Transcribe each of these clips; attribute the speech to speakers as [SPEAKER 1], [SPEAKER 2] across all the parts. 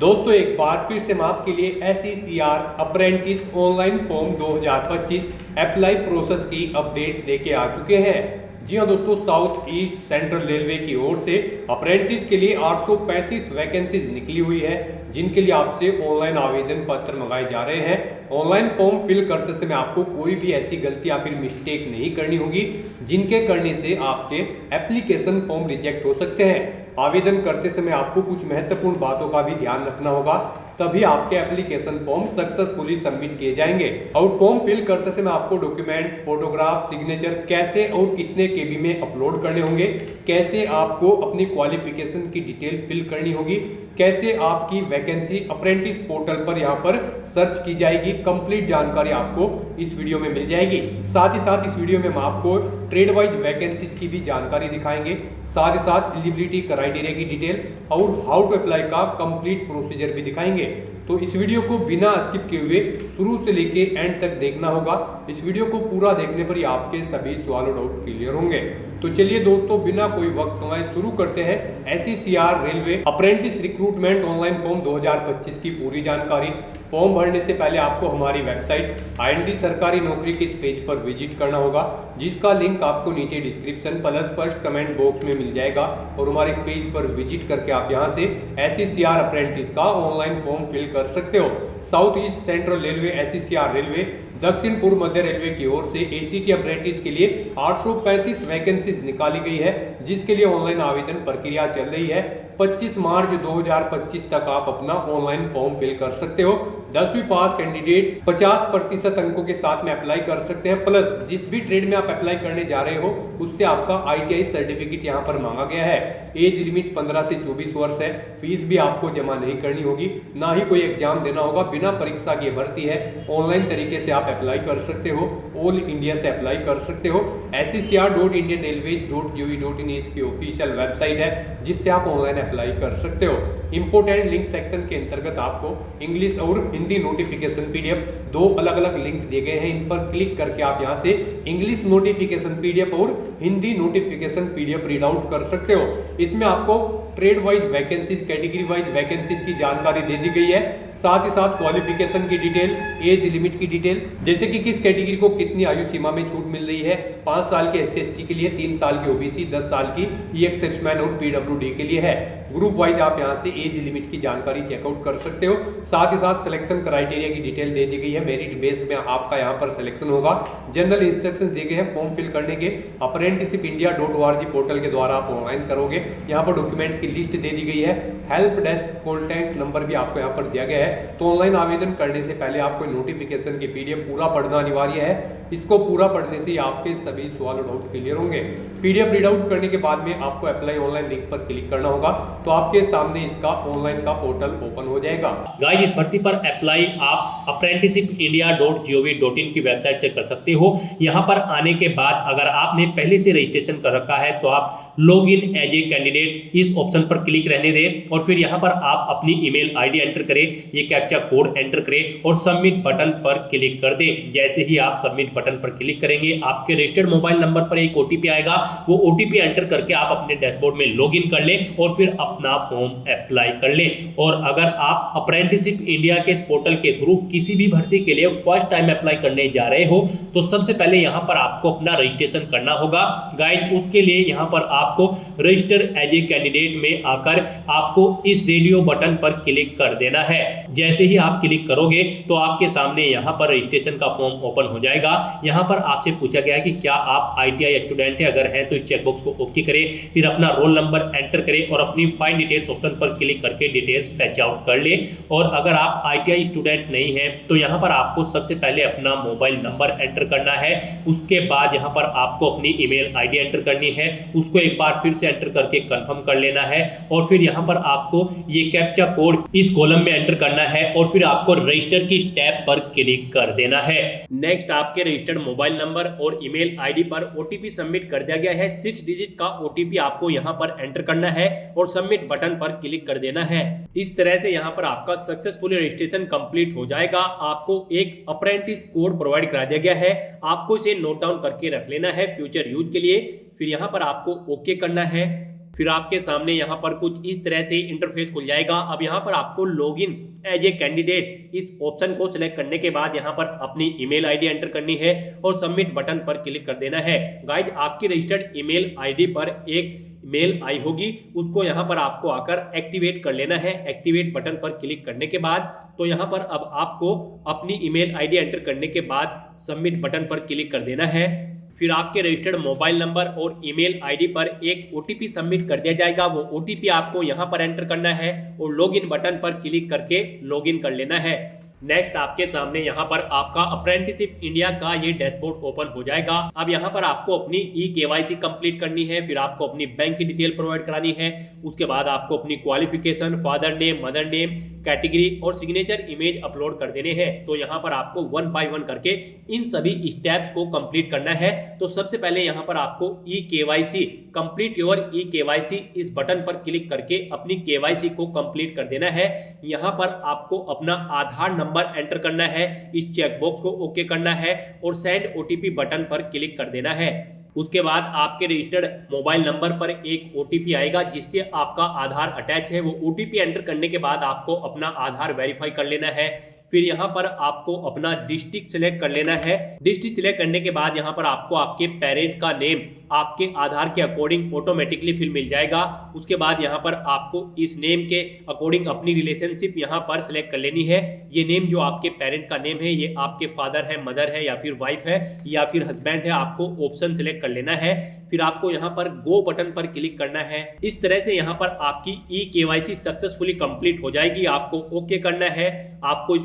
[SPEAKER 1] दोस्तों एक बार फिर से हम आपके लिए SECR apprentice online form 2025 apply process की अपडेट लेके आ चुके हैं। जी हाँ दोस्तों, साउथ ईस्ट सेंट्रल रेलवे की ओर से अप्रेंटिस के लिए 835 वैकेंसीज निकली हुई है, जिनके लिए आपसे ऑनलाइन आवेदन पत्र मंगाए जा रहे हैं। ऑनलाइन फॉर्म फिल करते समय आपको कोई भी ऐसी गलती या फिर मिस्टेक नहीं करनी होगी जिनके करने से आपके एप्लीकेशन फॉर्म रिजेक्ट हो सकते हैं। आवेदन करते समय आपको कुछ महत्वपूर्ण बातों का भी ध्यान रखना होगा, तभी आपके एप्लीकेशन फॉर्म सक्सेसफुली सबमिट किए जाएंगे। और फॉर्म फिल करते समय आपको डॉक्यूमेंट, फोटोग्राफ, सिग्नेचर कैसे और कितने केबी में अपलोड करने होंगे, कैसे आपको अपनी क्वालिफिकेशन की डिटेल फिल करनी होगी, कैसे आपकी वैकेंसी अप्रेंटिस पोर्टल पर यहाँ पर सर्च की जाएगी, कंप्लीट जानकारी आपको इस वीडियो में मिल जाएगी। साथ ही साथ इस वीडियो में हम आपको ट्रेड वाइज वैकेंसीज की भी जानकारी दिखाएंगे, साथ ही साथ एलिजिबिलिटी क्राइटेरिया की डिटेल और हाउ टू अप्लाई का कंप्लीट प्रोसीजर भी दिखाएंगे। तो इस वीडियो को बिना स्किप किए हुए शुरू से लेके एंड तक देखना होगा। इस वीडियो को पूरा देखने पर ही आपके सभी सवाल और डाउट क्लियर होंगे। तो चलिए दोस्तों, बिना कोई वक्त गंवाए शुरू करते हैं SECR railway apprentice recruitment online form 2025 की पूरी जानकारी। फॉर्म भरने से पहले आपको हमारी वेबसाइट IND सरकारी नौकरी के इस पेज पर विजिट करना होगा, जिसका लिंक आपको नीचे description plus first comment box में मिल जाएगा। और हमारे इस पेज पर विजिट करके आप यहां से SECR अप्रेंटिस का ऑनलाइन फॉर्म फिल कर सकते हो। South east central railway SECR railway दक्षिण पूर्व मध्य रेलवे की ओर से ACT अप्रेंटिस के लिए 835 वैकेंसीज निकाली गई है, जिसके लिए ऑनलाइन आवेदन प्रक्रिया चल रही है। 25 मार्च 2025 तक आप अपना ऑनलाइन फॉर्म फिल कर सकते हो। 10वीं पास कैंडिडेट 50% अंकों के साथ में अप्लाई कर सकते हैं, प्लस जिस भी ट्रेड में आप अप्लाई करने जा रहे हो उससे आपका ITI सर्टिफिकेट यहाँ पर मांगा गया है। एज लिमिट 15 से 24 वर्ष है। फीस भी आपको जमा नहीं करनी होगी, ना ही कोई एग्जाम देना होगा। बिना परीक्षा की भर्ती है, ऑनलाइन तरीके से आप अप्लाई कर सकते हो, ऑल इंडिया से अप्लाई कर सकते हो। SECR.indianrailways.gov.in इसकी ऑफिशियल वेबसाइट है, जिससे आप ऑनलाइन अप्लाई कर सकते हो। इंपोर्टेंट लिंक सेक्शन के अंतर्गत आपको इंग्लिश और हिंदी नोटिफिकेशन PDF दो अलग अलग लिंक दिए गए हैं। इन पर क्लिक करके आप यहां से इंग्लिश नोटिफिकेशन PDF और Hindi notification PDF read out कर सकते हो। इसमें आपको trade wise vacancies, category wise vacancies की जानकारी दे दी गई है, साथ ही साथ क्वालिफिकेशन की डिटेल, एज लिमिट की डिटेल, जैसे कि किस कैटेगरी को कितनी आयु सीमा में छूट मिल रही है। 5 साल के SC/ST के लिए, 3 साल की OBC, 10 साल की EX-Serviceman और PWD के लिए है। ग्रुप वाइज आप यहां से एज लिमिट की जानकारी चेकआउट कर सकते हो। साथ ही साथ सिलेक्शन क्राइटेरिया की डिटेल दे दी गई है। मेरिट बेस में आपका यहां पर सिलेक्शन होगा। जनरल इंस्ट्रक्शंस दिए गए हैं फॉर्म फिल करने के। apprenticeshipindia.org पोर्टल के द्वारा आप ऑनलाइन करोगे। यहाँ पर डॉक्यूमेंट की लिस्ट दे दी गई है। हेल्प डेस्क कॉन्टैक्ट नंबर भी आपको यहाँ पर दिया गया है। तो ऑनलाइन आवेदन करने से पहले आपको नोटिफिकेशन की PDF पूरा पढ़ना अनिवार्य है। इसको पूरा पढ़ने से आपके सभी सवाल और डाउट क्लियर होंगे। PDF रीड आउट करने के बाद में आपको अप्लाई ऑनलाइन लिंक पर क्लिक करना होगा, तो आपके सामने इसका ऑनलाइन का पोर्टल ओपन हो जाएगा।
[SPEAKER 2] गाइस, इस भर्ती पर अप्लाई आप apprenticeshipindia.gov.in की वेबसाइट से कर सकते हो। यहाँ पर आने के बाद अगर आपने पहले से रजिस्ट्रेशन कर रखा है तो आप log in as a candidate इस ऑप्शन पर क्लिक रहने दें और फिर यहाँ पर आप अपनी ईमेल ID एंटर करें, ये कैप्चा कोड एंटर करें और सबमिट बटन पर क्लिक कर दें। जैसे ही आप सबमिट बटन पर क्लिक करेंगे, आपके रजिस्टर्ड मोबाइल नंबर पर एक OTP आएगा। वो OTP एंटर करके आप अपने डैशबोर्ड में लॉगिन कर लें और फिर अपना फॉर्म अप्लाई कर लें। और अगर आप अप्रेंटिसशिप इंडिया के पोर्टल के थ्रू किसी भी भर्ती के लिए फर्स्ट टाइम अप्लाई करने जा रहे हो तो सबसे पहले यहाँ पर आपको अपना रजिस्ट्रेशन करना होगा। गाइस, उसके लिए यहाँ पर आपको रजिस्टर एज ए कैंडिडेट में आकर आपको इस रेडियो बटन पर क्लिक कर देना है। जैसे ही आप क्लिक करोगे तो आपके सामने यहाँ पर रजिस्ट्रेशन का फॉर्म ओपन हो जाएगा। यहाँ पर आपसे पूछा गया है कि क्या आप ITI स्टूडेंट हैं, अगर हैं तो इस चेकबॉक्स को ओके करें, फिर अपना रोल नंबर एंटर करें और अपनी फाइंड डिटेल्स ऑप्शन पर क्लिक करके डिटेल्स फैच आउट कर ले। और अगर आप ITI स्टूडेंट नहीं हैं तो यहाँ पर आपको सबसे पहले अपना मोबाइल नंबर एंटर करना है। उसके बाद यहाँ पर आपको अपनी ईमेल ID एंटर करनी है, उसको एक बार फिर से एंटर करके कंफर्म कर लेना है और फिर यहाँ पर आपको ये कैप्चा कोड इस कॉलम में एंटर करना है और फिर आपको रजिस्टर की स्टेप पर क्लिक कर देना है। नेक्स्ट आपके रजिस्टर्ड मोबाइल नंबर और ईमेल ID पर OTP सबमिट कर दिया गया है। 6 डिजिट का OTP आपको यहाँ पर एंटर करना है और सबमिट बटन पर क्लिक कर देना है। इस तरह से यहाँ पर आपका सक्सेसफुली रजिस्ट्रेशन कंप्लीट हो जाएगा। आपको एक अप्रेंटिस कोड प्रोवाइड करा दिया गया है, आपको इसे नोट डाउन करके रख लेना है फ्यूचर यूज के लिए। फिर यहाँ पर आपको ओके करना है। फिर आपके सामने यहाँ पर कुछ इस तरह से इंटरफेस खुल जाएगा। अब यहाँ पर आपको लॉगिन एज ए कैंडिडेट इस ऑप्शन को सिलेक्ट करने के बाद यहाँ पर अपनी ईमेल आईडी एंटर करनी है और सबमिट बटन पर क्लिक कर देना है। गाइज, आपकी रजिस्टर्ड ईमेल आईडी पर एक मेल आई होगी, उसको यहाँ पर आपको आकर एक्टिवेट कर लेना है। एक्टिवेट बटन पर क्लिक करने के बाद तो यहाँ पर अब आपको अपनी ईमेल आईडी एंटर करने के बाद सबमिट बटन पर क्लिक कर देना है। फिर आपके रजिस्टर्ड मोबाइल नंबर और ईमेल आईडी पर एक ओटीपी सबमिट कर दिया जाएगा। वो ओटीपी आपको यहाँ पर एंटर करना है और लॉगिन बटन पर क्लिक करके लॉगिन कर लेना है। नेक्स्ट आपके सामने यहाँ पर आपका अप्रेंटिसशिप इंडिया का ये डैशबोर्ड ओपन हो जाएगा। अब यहाँ पर आपको अपनी ई-केवाईसी कंप्लीट करनी है, फिर आपको अपनी बैंक की डिटेल प्रोवाइड करानी है। उसके बाद आपको अपनी qualification, father name, mother name, category और सिग्नेचर इमेज अपलोड कर देने हैं। तो यहाँ पर आपको 1 बाय 1 करके इन सभी स्टेप्स को कंप्लीट करना है। तो सबसे पहले यहाँ पर आपको ई-केवाईसी, कंप्लीट योर ई-केवाईसी इस बटन पर क्लिक करके अपनी केवाईसी को कंप्लीट कर देना है। यहाँ पर आपको अपना आधार नंबर एंटर करना है, इस चेकबॉक्स को ओके करना है और सेंड ओटीपी बटन पर क्लिक कर देना है। उसके बाद आपके रजिस्टर्ड मोबाइल नंबर पर एक ओटीपी आएगा जिससे आपका आधार अटैच है। वो ओटीपी एंटर करने के बाद आपको अपना आधार वेरीफाई कर लेना है। फिर यहाँ पर आपको अपना डिस्ट्रिक्ट सिलेक्ट कर लेना है। डिस्ट्रिक्ट सिलेक्ट करने के बाद यहाँ पर आपको आपके पेरेंट का नेम आपके आधार के अकॉर्डिंग ऑटोमेटिकली फिल मिल जाएगा। उसके बाद यहाँ पर आपको इस नेम के अकॉर्डिंग अपनी रिलेशनशिप यहाँ पर सिलेक्ट कर लेनी है। ये नेम जो आपके पेरेंट का नेम है ये आपके फादर है, मदर है या फिर वाइफ है या फिर हस्बैंड है, आपको ऑप्शन सिलेक्ट कर लेना है। फिर आपको यहाँ पर गो बटन पर क्लिक करना है। इस तरह से यहाँ पर आपकी ई-केवाईसी सक्सेसफुली कंप्लीट हो जाएगी। आपको ओके करना है।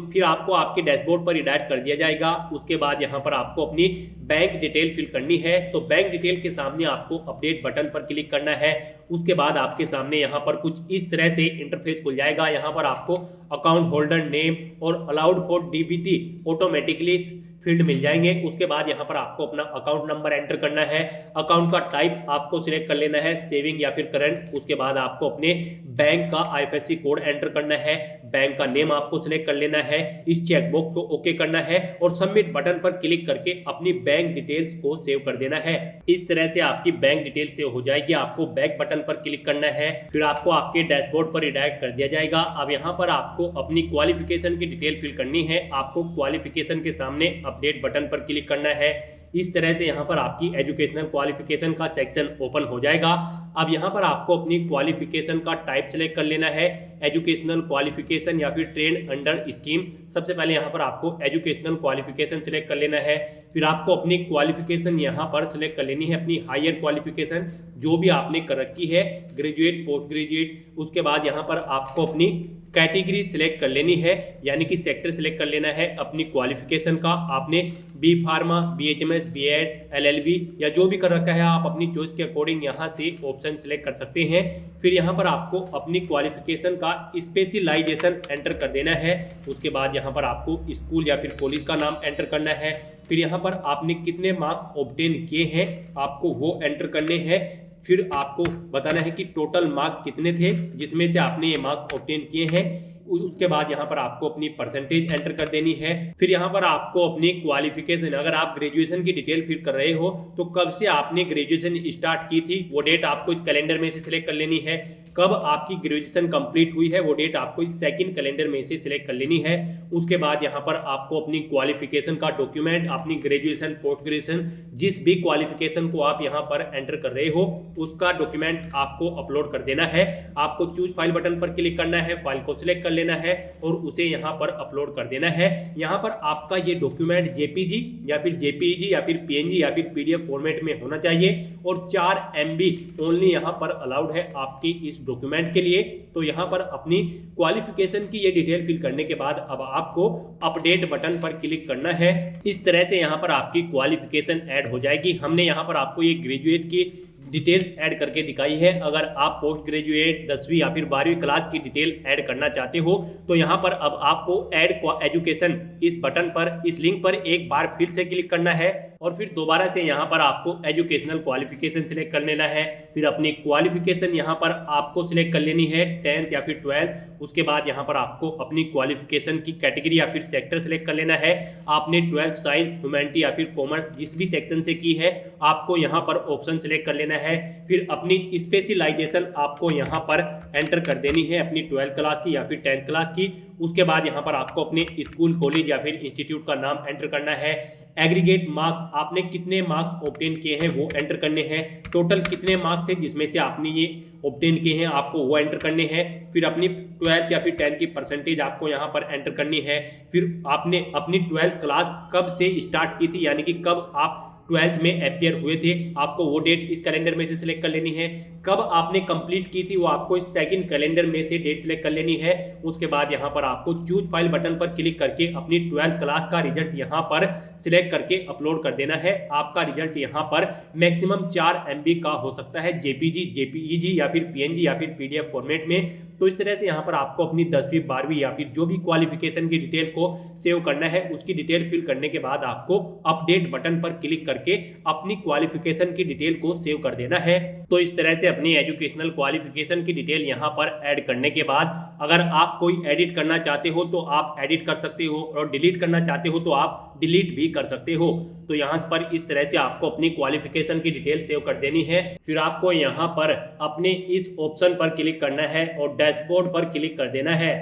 [SPEAKER 2] फिर आपको आपके डैशबोर्ड पर रिडायरेक्ट कर दिया जाएगा। उसके बाद यहाँ पर आपको अपनी बैंक डिटेल फिल करनी है। तो बैंक डिटेल के सामने आपको अपडेट बटन पर क्लिक करना है। उसके बाद आपके सामने यहाँ पर कुछ इस तरह से इंटरफेस खुल जाएगा। यहाँ पर आपको अकाउंट होल्डर नेम और allowed for DBT automatically field मिल जाएंगे। उसके बाद यहाँ पर आपको अपना अकाउंट नंबर एंटर करना है। अकाउंट का टाइप आपको सिलेक्ट कर लेना है, सेविंग या फिर करंट। उसके बाद आपको अपने बैंक का आईएफएससी कोड एंटर करना है। बैंक का नेम आपको सिलेक्ट कर लेना है। इस चेकबॉक्स को ओके करना है और सबमिट बटन पर क्लिक करके अपनी बैंक डिटेल्स को सेव कर देना है। इस तरह से आपकी बैंक डिटेल सेव हो जाएगी। आपको बैक बटन पर क्लिक करना है। फिर आपको आपके डैशबोर्ड पर रिडायरेक्ट कर दिया जाएगा। अब यहाँ पर आपको अपनी क्वालिफिकेशन की डिटेल फिल करनी है। आपको क्वालिफिकेशन के सामने अपडेट बटन पर क्लिक करना है। इस तरह से यहाँ पर आपकी एजुकेशनल क्वालिफिकेशन का सेक्शन ओपन हो जाएगा। अब यहाँ पर आपको अपनी क्वालिफिकेशन का टाइप सेलेक्ट कर लेना है, एजुकेशनल क्वालिफिकेशन या फिर ट्रेन अंडर स्कीम। सबसे पहले यहाँ पर आपको एजुकेशनल क्वालिफिकेशन सिलेक्ट कर लेना है। फिर आपको अपनी क्वालिफिकेशन यहाँ पर सिलेक्ट कर लेनी है, अपनी हायर क्वालिफिकेशन जो भी आपने कर रखी है, ग्रेजुएट, पोस्ट ग्रेजुएट। उसके बाद यहाँ पर आपको अपनी कैटेगरी सिलेक्ट कर लेनी है, यानी कि सेक्टर सिलेक्ट कर लेना है अपनी क्वालिफिकेशन का। आपने B Pharma, BHMS, BEd, LLB या जो भी कर रखा है आप अपनी चॉइस के अकॉर्डिंग यहाँ से ऑप्शन सिलेक्ट कर सकते हैं। फिर यहाँ पर आपको अपनी क्वालिफिकेशन का स्पेशलाइजेशन एंटर कर देना है। उसके बाद यहाँ पर आपको स्कूल या फिर कॉलेज का नाम एंटर करना है। फिर यहाँ पर आपने कितने मार्क्स ऑब्टेन किए हैं आपको वो एंटर करने हैं। फिर आपको बताना है कि टोटल मार्क्स कितने थे जिसमें से आपने ये मार्क्स ऑब्टेन किए हैं। उसके बाद यहाँ पर आपको अपनी परसेंटेज एंटर कर देनी है। फिर यहाँ पर आपको अपनी क्वालिफिकेशन, अगर आप ग्रेजुएशन की डिटेल फिल कर रहे हो तो कब से आपने ग्रेजुएशन स्टार्ट की थी वो डेट आपको इस कैलेंडर में से सिलेक्ट कर लेनी है। कब आपकी ग्रेजुएशन कंप्लीट हुई है वो डेट आपको इस सेकंड कैलेंडर में से सिलेक्ट कर लेनी है। उसके बाद यहाँ पर आपको अपनी क्वालिफिकेशन का डॉक्यूमेंट, अपनी ग्रेजुएशन, पोस्ट ग्रेजुएशन, जिस भी क्वालिफिकेशन को आप यहाँ पर एंटर कर रहे हो उसका डॉक्यूमेंट आपको अपलोड कर देना है। आपको चूज फाइल बटन पर क्लिक करना है, फाइल को सिलेक्ट कर लेना है और उसे यहाँ पर अपलोड कर देना है। यहाँ पर आपका ये डॉक्यूमेंट जेपीजी या फिर जेपीईजी या फिर पीएनजी या फिर पीडीएफ फॉर्मेट में होना चाहिए और 4 MB ओनली यहाँ पर अलाउड है आपके इस डॉक्यूमेंट के लिए। तो यहाँ पर अपनी क्वालिफिकेशन की ये डिटेल फिल करने के बाद अब आपको अपडेट बटन पर क्लिक करना है। इस तरह से यहाँ पर आपकी क्वालिफिकेशन ऐड हो जाएगी। हमने यहाँ पर आपको ये ग्रेजुएट की डिटेल्स ऐड करके दिखाई है। अगर आप पोस्ट ग्रेजुएट 10वीं या फिर 12वीं क्लास की डिटेल ऐड करना चाहते हो तो यहाँ पर अब आपको ऐड एजुकेशन इस बटन पर, इस लिंक पर एक बार फिर से क्लिक करना है। और फिर दोबारा से यहाँ पर आपको एजुकेशनल क्वालिफिकेशन सिलेक्ट कर लेना है। फिर अपनी क्वालिफिकेशन यहाँ पर आपको सिलेक्ट कर लेनी है 10th या फिर 12th। उसके बाद यहाँ पर आपको अपनी क्वालिफिकेशन की कैटेगरी या फिर सेक्टर सिलेक्ट कर लेना है। आपने 12th साइंस, ह्यूमैनिटी या फिर कॉमर्स जिस भी सेक्शन से की है आपको यहाँ पर ऑप्शन सिलेक्ट कर लेना है। फिर अपनी स्पेशलाइजेशन आपको यहाँ पर एंटर कर देनी है, अपनी 12th क्लास की या फिर 10th क्लास की। उसके बाद यहाँ पर आपको अपने स्कूल, कॉलेज या फिर इंस्टीट्यूट का नाम एंटर करना है। एग्रीगेट मार्क्स, आपने कितने मार्क्स ऑब्टेन किए हैं वो एंटर करने हैं। टोटल कितने मार्क्स थे जिसमें से आपने ये ऑब्टेन किए हैं आपको वो एंटर करने हैं। फिर अपनी 12th या फिर 10th की परसेंटेज आपको यहाँ पर एंटर करनी है। फिर आपने अपनी 12th क्लास कब से स्टार्ट की थी, यानी कि कब आप 12th में अपियर हुए थे, आपको वो डेट इस कैलेंडर में से सिलेक्ट कर लेनी है। कब आपने कंप्लीट की थी वो आपको इस सेकंड कैलेंडर में से डेट सिलेक्ट कर लेनी है। उसके बाद यहाँ पर आपको चूज फाइल बटन पर क्लिक करके अपनी 12th क्लास का रिजल्ट यहाँ पर सिलेक्ट करके अपलोड कर देना है। आपका रिजल्ट यहाँ पर मैक्सिमम 4 MB का हो सकता है, JPG, JPEG या फिर PNG या फिर PDF फॉर्मेट में। तो इस तरह से यहाँ पर आपको अपनी 10वीं, 12वीं या फिर जो भी क्वालिफिकेशन की डिटेल को सेव करना है उसकी डिटेल फिल करने के बाद आपको अपडेट बटन पर क्लिक करके अपनी क्वालिफिकेशन की डिटेल को सेव कर देना है। तो इस तरह से अपनी एजुकेशनल क्वालिफिकेशन की डिटेल यहाँ पर ऐड करने के बाद अगर आप कोई एडिट करना चाहते हो तो आप एडिट कर सकते हो और डिलीट करना चाहते हो तो आप डिलीट भी कर सकते हो। तो यहाँ पर इस तरह से आपको अपनी क्वालिफिकेशन की डिटेल सेव कर देनी है। फिर आपको यहाँ पर अपने इस ऑप्शन पर क्लिक करना है और डैशबोर्ड पर क्लिक कर देना है।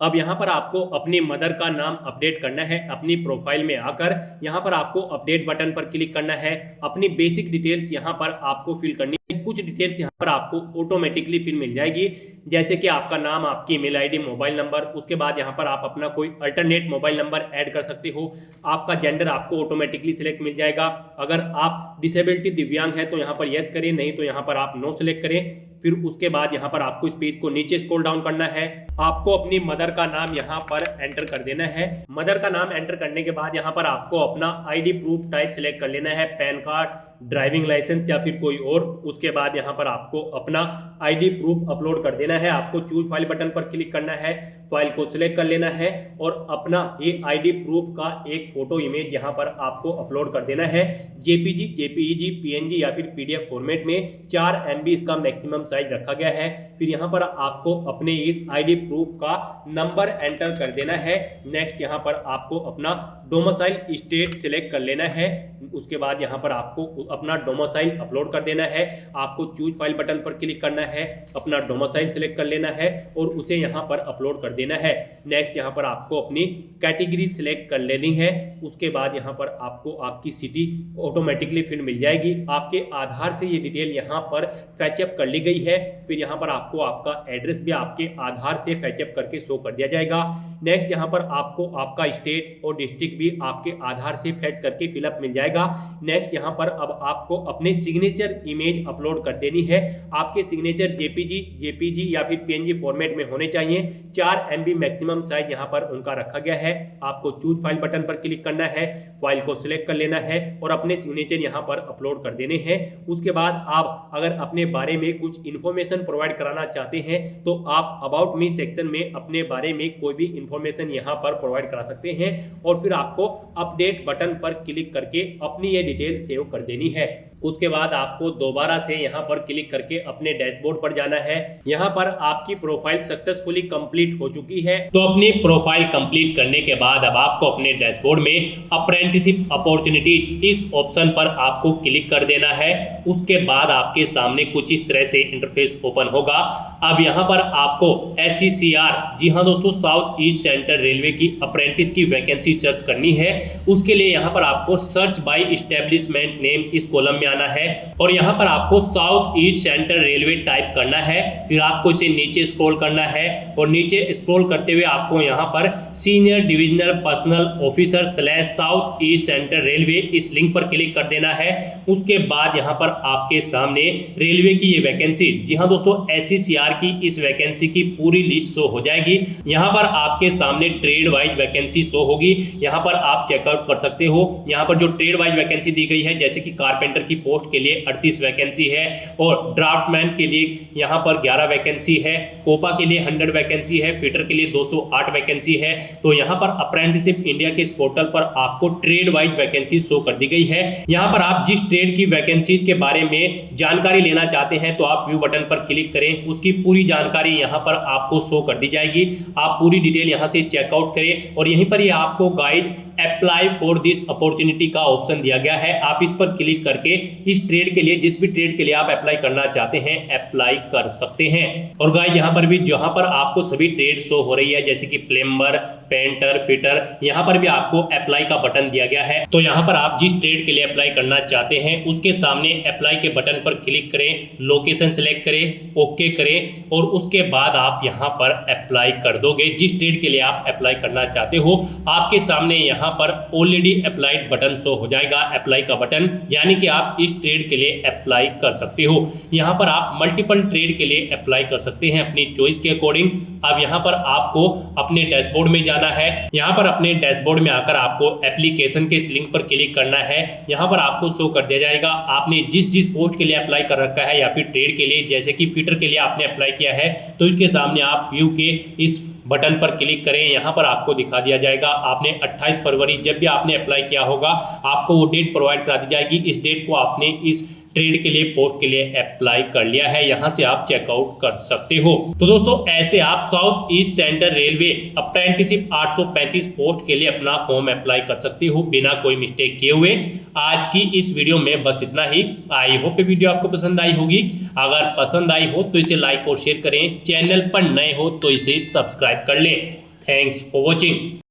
[SPEAKER 2] अब यहाँ पर आपको अपनी मदर का नाम अपडेट करना है। अपनी प्रोफाइल में आकर यहाँ पर आपको अपडेट बटन पर क्लिक करना है। अपनी बेसिक डिटेल्स यहाँ पर आपको फिल करनी है। कुछ डिटेल्स यहाँ पर आपको ऑटोमेटिकली फिल मिल जाएगी, जैसे कि आपका नाम, आपकी ईमेल आईडी, मोबाइल नंबर। उसके बाद यहाँ पर आप अपना कोई अल्टरनेट मोबाइल नंबर ऐड कर सकते हो। आपका जेंडर आपको ऑटोमेटिकली सिलेक्ट मिल जाएगा। अगर आप डिसेबिलिटी, दिव्यांग है तो यहाँ पर यस करें, नहीं तो यहाँ पर आप नो सिलेक्ट करें। फिर उसके बाद यहाँ पर आपको इस पेज को नीचे स्क्रॉल डाउन करना है। आपको अपनी मदर का नाम यहाँ पर एंटर कर देना है। मदर का नाम एंटर करने के बाद यहाँ पर आपको अपना आईडी प्रूफ टाइप सिलेक्ट कर लेना है, पैन कार्ड, ड्राइविंग लाइसेंस या फिर कोई और। उसके बाद यहाँ पर आपको अपना आईडी प्रूफ अपलोड कर देना है। आपको चूज फाइल बटन पर क्लिक करना है, फाइल को सिलेक्ट कर लेना है और अपना ये आईडी प्रूफ का एक फोटो इमेज यहाँ पर आपको अपलोड कर देना है। JPG, JPEG, PNG या फिर PDF फॉर्मेट में 4 MB इसका मैक्सिमम साइज रखा गया है। फिर यहाँ पर आपको अपने इस आईडी प्रूफ का नंबर एंटर कर देना है। नेक्स्ट यहाँ पर आपको अपना डोमिसाइल स्टेट सिलेक्ट कर लेना है। उसके बाद यहाँ पर आपको अपना डोमिसाइल अपलोड कर देना है। आपको चूज फाइल बटन पर क्लिक करना है, अपना डोमिसाइल सिलेक्ट कर लेना है और उसे यहाँ पर अपलोड कर देना है। नेक्स्ट यहाँ पर आपको अपनी कैटेगरी सिलेक्ट कर लेनी है। उसके बाद यहाँ पर आपको आपकी सिटी ऑटोमेटिकली फिर मिल जाएगी। आपके आधार से ये डिटेल यहाँ पर फैचअप कर ली गई है। फिर यहाँ पर आपको आपका एड्रेस भी आपके आधार से फैचअप करके शो कर दिया जाएगा। नेक्स्ट यहाँ पर आपको आपका स्टेट और डिस्ट्रिक्ट भी आपके आधार से फैच करके फिलअप मिल जाएगा। नेक्स्ट यहाँ पर अब आपको अपने सिग्नेचर इमेज अपलोड कर देनी है। आपके सिग्नेचर JPG या फिर PNG फॉर्मेट में होने चाहिए। 4 MB मैक्सिमम साइज यहाँ पर उनका रखा गया है। आपको चूज फाइल बटन पर क्लिक करना है, फाइल को सिलेक्ट कर लेना है और अपने सिग्नेचर यहाँ पर अपलोड कर देने हैं। उसके बाद आप अगर अपने बारे में कुछ इन्फॉर्मेशन प्रोवाइड कराना चाहते हैं तो आप अबाउट मी सेक्शन में अपने बारे में कोई भी इंफॉर्मेशन यहाँ पर प्रोवाइड करा सकते हैं और फिर आपको अपडेट बटन पर क्लिक करके अपनी ये डिटेल सेव कर देनी है। उसके बाद आपको दोबारा से यहाँ पर क्लिक करके अपने डैशबोर्ड पर जाना है। यहाँ पर आपकी प्रोफाइल सक्सेसफुली कंप्लीट हो चुकी है। तो अपनी प्रोफाइल कंप्लीट करने के बाद अब आपको अपने डैशबोर्ड में अप्रेंटिसशिप अपॉर्चुनिटी इस ऑप्शन पर आपको क्लिक कर देना है। उसके बाद आपके सामने कुछ इस तरह से इंटरफेस ओपन होगा। अब यहाँ पर आपको SECR, जी हाँ दोस्तों, साउथ ईस्ट सेंट्रल रेलवे की अप्रेंटिस की वैकेंसी सर्च करनी है। उसके लिए यहाँ पर आपको सर्च बाय एस्टेब्लिशमेंट नेम इस कॉलम में आना है और यहाँ पर आपको south east central railway type करना है। फिर आपको इसे नीचे स्क्रॉल करना है और नीचे स्क्रॉल करते हुए आपको यहाँ पर senior divisional personal officer / south east central railway इस लिंक पर क्लिक कर देना है। उसके बाद यहाँ पर आपके सामने रेलवे की ये वैकेंसी, जी हाँ दोस्तों, SECR SCR की इस वैकेंसी की पूरी लिस्ट शो हो जाएगी। यहाँ पर आपके सामने ट्रेड वाइज वैकेंसी शो होगी, यहाँ पर आप चेकआउट कर सकते हो। यहाँ पर जो ट्रेड वाइज वैकेंसी दी गई है, जैसे कि कारपेंटर की पोस्ट के लिए 38 वैकेंसी है और ड्राफ्टमैन के लिए यहाँ पर 11 वैकेंसी है, कोपा के लिए 100 वैकेंसी है, फिटर के लिए 208 वैकेंसी है। तो यहाँ पर अप्रेंटिसशिप इंडिया के इस पोर्टल पर आपको ट्रेड वाइज वैकेंसी शो कर दी गई है। यहाँ पर आप जिस ट्रेड की वैकेंसी के बारे में जानकारी लेना चाहते हैं तो आप व्यू बटन पर क्लिक करें, उसकी पूरी जानकारी यहाँ पर आपको शो कर दी जाएगी। आप पूरी डिटेल यहाँ से चेकआउट करें और यहीं पर ही आपको guide apply for this opportunity का ऑप्शन दिया गया है। आप इस पर क्लिक करके इस ट्रेड के लिए, जिस भी ट्रेड के लिए आप अप्लाई करना चाहते हैं, अप्लाई कर सकते हैं। और गाइस यहाँ पर भी जहां पर आपको सभी ट्रेड शो हो रही है, जैसे कि प्लम्बर, पेंटर, फिटर, यहाँ पर भी आपको अप्लाई का बटन दिया गया है। तो यहाँ पर आप जिस ट्रेड के लिए अप्लाई करना चाहते हैं उसके सामने अप्लाई के बटन पर क्लिक करें, लोकेशन सेलेक्ट करें, ओके करें और उसके बाद आप यहाँ पर अप्लाई कर दोगे। जिस ट्रेड के लिए आप अप्लाई करना चाहते हो आपके सामने यहाँ पर ऑलरेडी अप्लाइड बटन शो हो जाएगा, अप्लाई का बटन, यानी कि आप इस ट्रेड के लिए अप्लाई कर सकते हो। यहाँ पर आप मल्टीपल ट्रेड के लिए अप्लाई कर सकते हैं अपनी चॉइस के अकॉर्डिंग। अब यहाँ पर आपको अपने डैशबोर्ड में जाना है। यहाँ पर अपने डैशबोर्ड में आकर आपको एप्लीकेशन के इस लिंक पर क्लिक करना है। यहाँ पर आपको शो कर दिया जाएगा आपने जिस पोस्ट के लिए अप्लाई कर रखा है या फिर ट्रेड के लिए, जैसे कि फिटर के लिए आपने अप्लाई किया है तो इसके सामने आप व्यू के इस बटन पर क्लिक करें। यहाँ पर आपको दिखा दिया जाएगा आपने 28 फरवरी जब भी आपने अप्लाई किया होगा आपको वो डेट प्रोवाइड करा दी जाएगी। इस डेट को आपने इस ट्रेड के लिए, पोस्ट के लिए अप्लाई कर लिया है, यहाँ से आप चेकआउट कर सकते हो। तो दोस्तों ऐसे आप south east central railway apprenticeship 835 post के लिए अपना फॉर्म अप्लाई कर सकते हो बिना कोई मिस्टेक किए हुए। आज की इस वीडियो में बस इतना ही। आई होप ये वीडियो आपको पसंद आई होगी। अगर पसंद आई हो तो इसे लाइक और शेयर करें, चैनल पर नए हो तो इसे सब्सक्राइब कर लें। Thanks for watching.